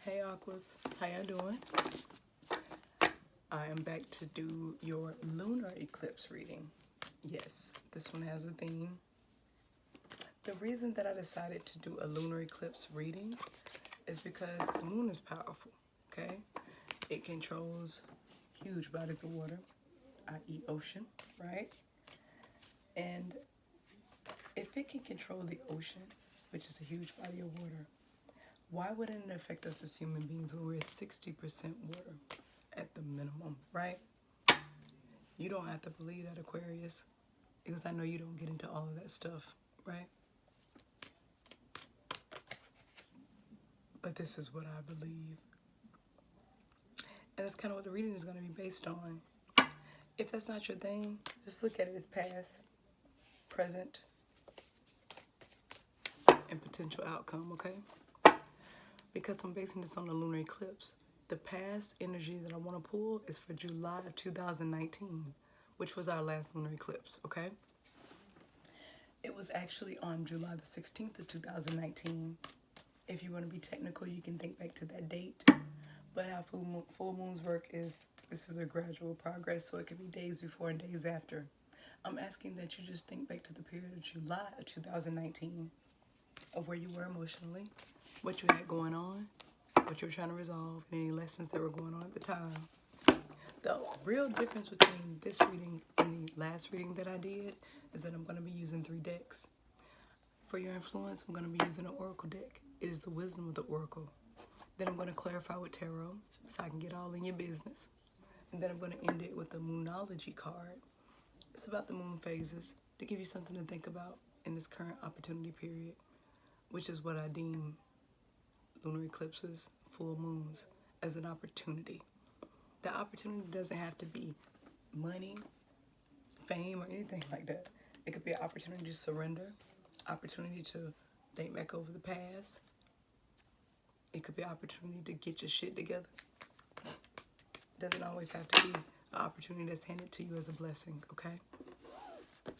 Hey Aquas, how y'all doing? I am back to do your lunar eclipse reading. Yes, this one has a theme. The reason that I decided to do a lunar eclipse reading is because the moon is powerful, okay? It controls huge bodies of water, i.e. ocean, right? And if it can control the ocean, which is a huge body of water, why wouldn't it affect us as human beings when we're 60% water at the minimum, right? You don't have to believe that, Aquarius, because I know you don't get into all of that stuff, right? But this is what I believe. And that's kind of what the reading is going to be based on. If that's not your thing, just look at it as past, present, and potential outcome, okay? Because I'm basing this on the lunar eclipse, the past energy that I want to pull is for July of 2019, which was our last lunar eclipse, okay? It was actually on July the 16th of 2019. If you want to be technical, you can think back to that date. But how full moons work is, this is a gradual progress, so it could be days before and days after. I'm asking that you just think back to the period of July of 2019, of where you were emotionally, what you had going on, what you were trying to resolve, and any lessons that were going on at the time. The real difference between this reading and the last reading that I did is that I'm going to be using 3 decks. For your influence, I'm going to be using an oracle deck. It is the wisdom of the oracle. Then I'm going to clarify with tarot so I can get all in your business. And then I'm going to end it with the moonology card. It's about the moon phases to give you something to think about in this current opportunity period, which is what I deem lunar eclipses, full moons, as an opportunity. The opportunity doesn't have to be money, fame, or anything like that. It could be an opportunity to surrender, opportunity to think back over the past. It could be an opportunity to get your shit together. It doesn't always have to be an opportunity that's handed to you as a blessing, okay? I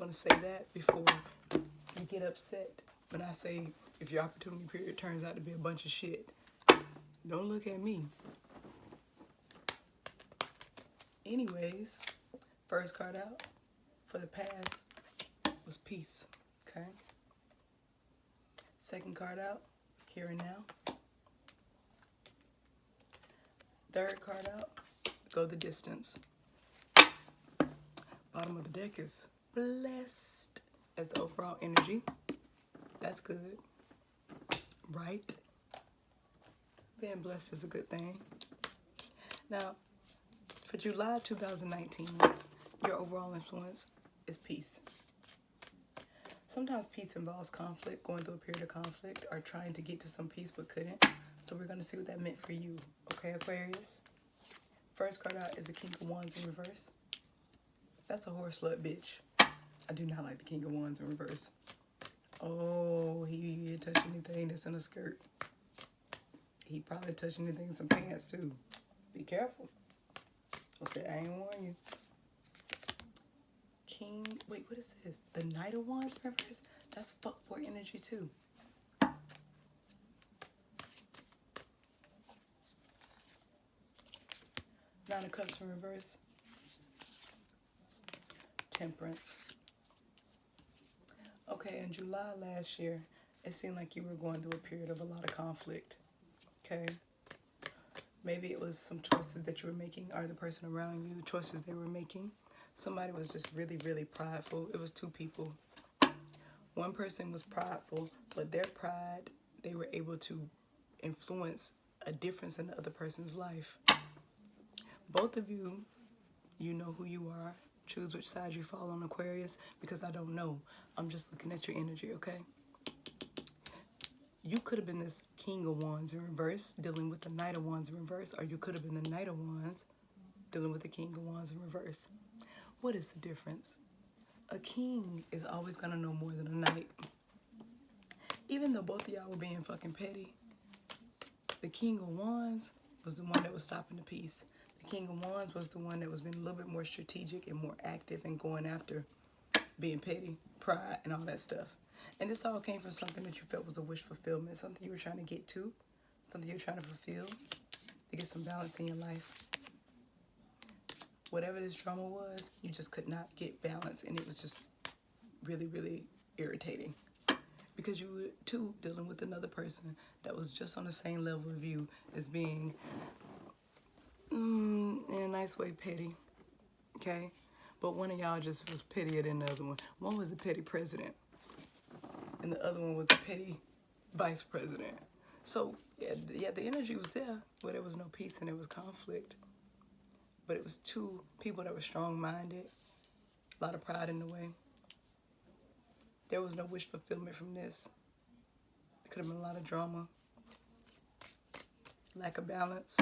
want to say that before you get upset when I say if your opportunity period turns out to be a bunch of shit. Don't look at me. Anyways, first card out for the past was peace, okay? Second card out, here and now. Third card out, go the distance. Bottom of the deck is blessed as the overall energy. That's good, right? Being blessed is a good thing. Now, for July 2019, your overall influence is peace. Sometimes peace involves conflict, going through a period of conflict, or trying to get to some peace but couldn't. So we're going to see what that meant for you. Okay, Aquarius? First card out is the King of Wands in reverse. That's a horse slut, bitch. I do not like the King of Wands in reverse. Oh, he touch anything that's in a skirt. He probably touch anything in some pants, too. Be careful. I said, I ain't warn you. King, wait, what is this? The Knight of Wands in reverse? That's fuckboy energy, too. Nine of Cups in reverse. Temperance. Okay, in July last year, it seemed like you were going through a period of a lot of conflict. Okay? Maybe it was some choices that you were making, or the person around you, choices they were making. Somebody was just really, really prideful. It was 2 people. One person was prideful, but their pride, they were able to influence a difference in the other person's life. Both of you, you know who you are. Choose which side you fall on, Aquarius, because I don't know. I'm just looking at your energy, okay? You could have been this King of Wands in reverse, dealing with the Knight of Wands in reverse, or you could have been the Knight of Wands, dealing with the King of Wands in reverse. What is the difference? A king is always going to know more than a knight. Even though both of y'all were being fucking petty, the King of Wands was the one that was stopping the peace. The King of Wands was the one that was being a little bit more strategic and more active and going after being petty, pride, and all that stuff. And this all came from something that you felt was a wish fulfillment, something you were trying to get to, something you're trying to fulfill, to get some balance in your life. Whatever this drama was, you just could not get balance, and it was just really, really irritating. Because you were, too, dealing with another person that was just on the same level of you as being, in a nice way, petty, okay? But one of y'all just was pettier than the other one. One was the petty president, and the other one was the petty vice president. So, yeah, the energy was there, but there was no peace and there was conflict. But it was two people that were strong-minded, a lot of pride in the way. There was no wish fulfillment from this. Could have been a lot of drama, lack of balance.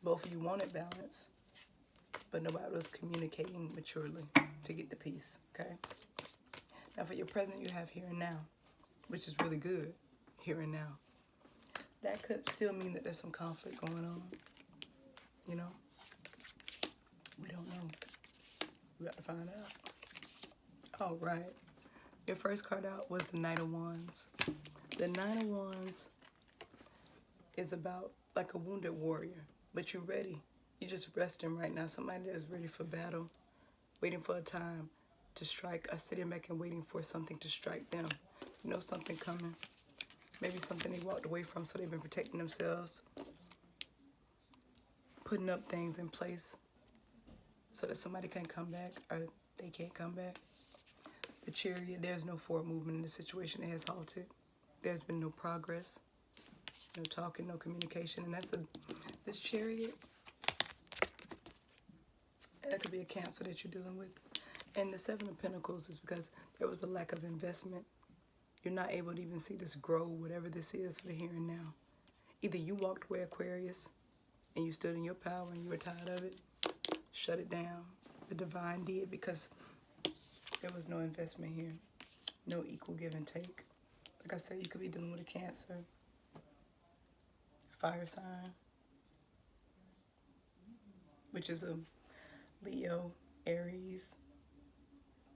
Both of you wanted balance, but nobody was communicating maturely to get the peace, okay? Now for your present, you have here and now, which is really good, here and now. That could still mean that there's some conflict going on, you know? We don't know. We got to find out. All right. Your first card out was the Knight of Wands. The Knight of Wands is about like a wounded warrior, but you're ready. You're just resting right now. Somebody that's ready for battle, waiting for a time to strike, or sitting back and waiting for something to strike them. You know something coming. Maybe something they walked away from, so they've been protecting themselves, putting up things in place so that somebody can come back, or they can't come back. The Chariot, there's no forward movement in the situation. It has halted. There's been no progress, no talking, no communication. And this Chariot, that could be a Cancer that you're dealing with. And the Seven of Pentacles is because there was a lack of investment. You're not able to even see this grow, whatever this is, for the here and now. Either you walked away, Aquarius, and you stood in your power and you were tired of it, shut it down. The Divine did, because there was no investment here, no equal give and take. Like I said, you could be dealing with a Cancer, fire sign, which is a Leo, Aries,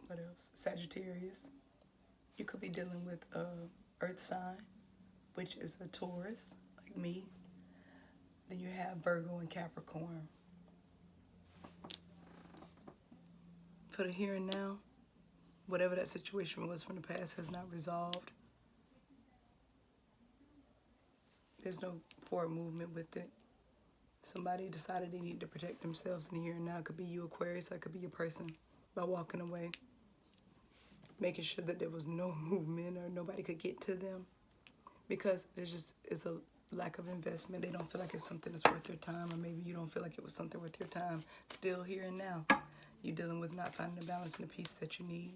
what else? Sagittarius. You could be dealing with a earth sign, which is a Taurus, like me. Then you have Virgo and Capricorn. For the here and now, whatever that situation was from the past has not resolved. There's no forward movement with it. Somebody decided they need to protect themselves in the here and now. It could be you, Aquarius. That could be your person, by walking away, making sure that there was no movement or nobody could get to them, because it's a lack of investment. They don't feel like it's something that's worth your time, or maybe you don't feel like it was something worth your time. Still here and now, you're dealing with not finding the balance and the peace that you need.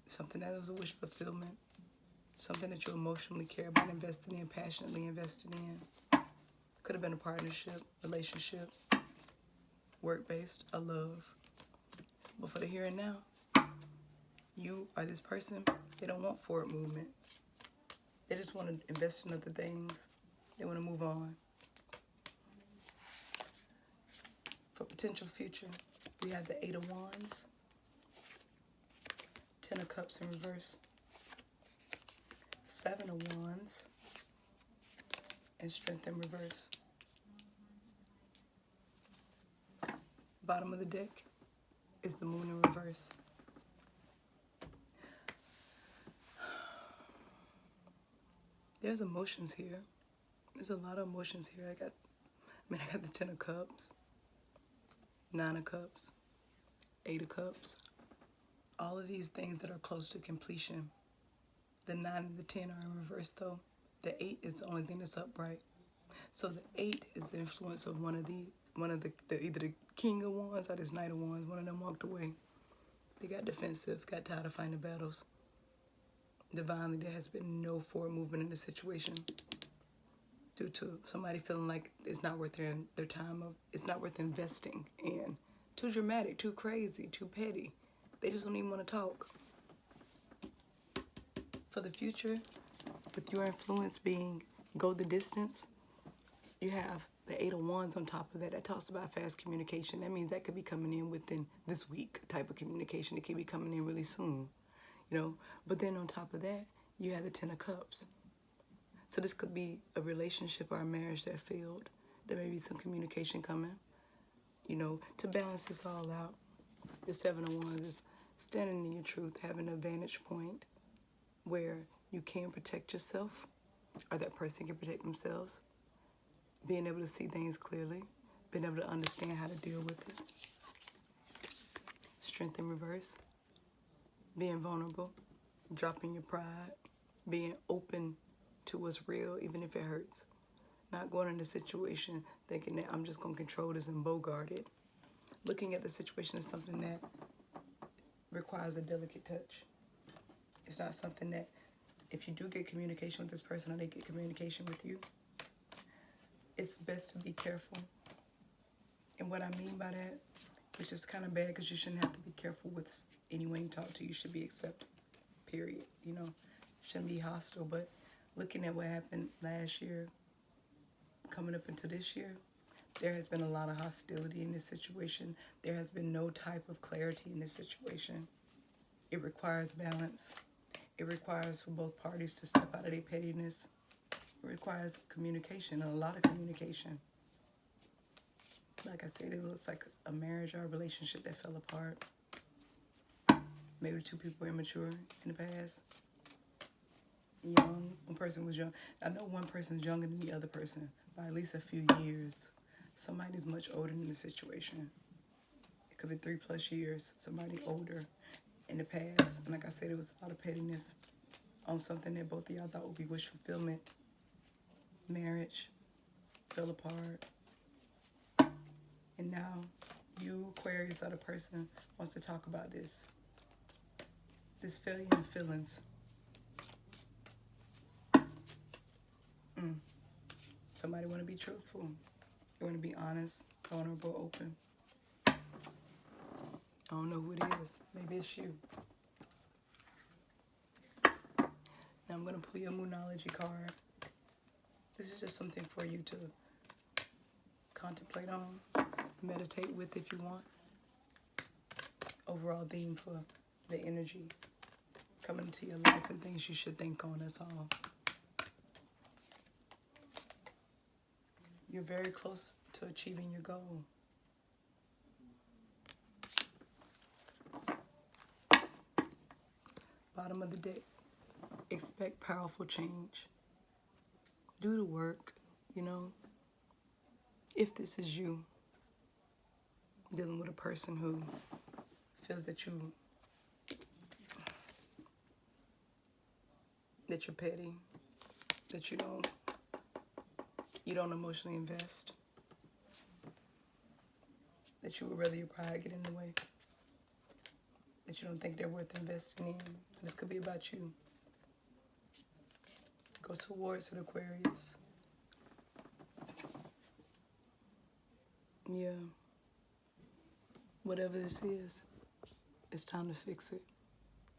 Something that was a wish fulfillment. Something that you emotionally care about investing in, passionately invested in. Could have been a partnership, relationship, work-based, a love. But for the here and now, you are this person. They don't want forward movement. They just want to invest in other things. They want to move on. For potential future, we have the Eight of Wands, Ten of Cups in reverse, Seven of Wands, and Strength in reverse. Bottom of the deck is the Moon in reverse. There's emotions here. There's a lot of emotions here. I got the Ten of Cups, Nine of Cups, Eight of Cups. All of these things that are close to completion. The 9 and the 10 are in reverse though. The 8 is the only thing that's upright. So the 8 is the influence of one of the either the King of Wands or this Knight of Wands. One of them walked away. They got defensive, got tired of fighting battles. Divinely, there has been no forward movement in the situation due to somebody feeling like it's not worth their time, it's not worth investing in. Too dramatic, too crazy, too petty. They just don't even want to talk. For the future, with your influence being go the distance, you have the Eight of Wands on top of that. That talks about fast communication. That means that could be coming in within this week type of communication. It could be coming in really soon, you know. But then on top of that, you have the Ten of Cups. So this could be a relationship or a marriage that failed. There may be some communication coming. You know, to balance this all out, the Seven of Wands is standing in your truth, having a vantage point where you can protect yourself or that person can protect themselves, being able to see things clearly, being able to understand how to deal with it. Strength in reverse, being vulnerable, dropping your pride, being open to what's real, even if it hurts. Not going into a situation thinking that I'm just going to control this and bogart it. Looking at the situation as something that requires a delicate touch. It's not something that if you do get communication with this person or they get communication with you, it's best to be careful. And what I mean by that, which is kind of bad because you shouldn't have to be careful with anyone you talk to. You should be accepting, period. You know, shouldn't be hostile. But looking at what happened last year, coming up into this year, there has been a lot of hostility in this situation. There has been no type of clarity in this situation. It requires balance. It requires for both parties to step out of their pettiness. It requires communication, and a lot of communication. Like I said, it looks like a marriage or a relationship that fell apart. Maybe two people were immature in the past. Young, one person was young. I know one person's younger than the other person by at least a few years. Somebody's much older in the situation. It could be 3+ years. Somebody older in the past. And like I said, it was a lot of pettiness on something that both of y'all thought would be wish fulfillment. Marriage fell apart. And now you, Aquarius, other person wants to talk about this. This failure in feelings. Somebody want to be truthful. They want to be honest, vulnerable, open. I don't know who it is. Maybe it's you. Now I'm going to pull your Moonology card. This is just something for you to contemplate on, meditate with if you want. Overall theme for the energy coming into your life and things you should think on, that's all. You're very close to achieving your goal. Bottom of the deck, expect powerful change. Do the work, you know. If this is you, dealing with a person who feels that you're petty, that you don't emotionally invest, that you would rather your pride get in the way, that you don't think they're worth investing in. This could be about you. Go towards it, Aquarius. Yeah. Whatever this is, it's time to fix it.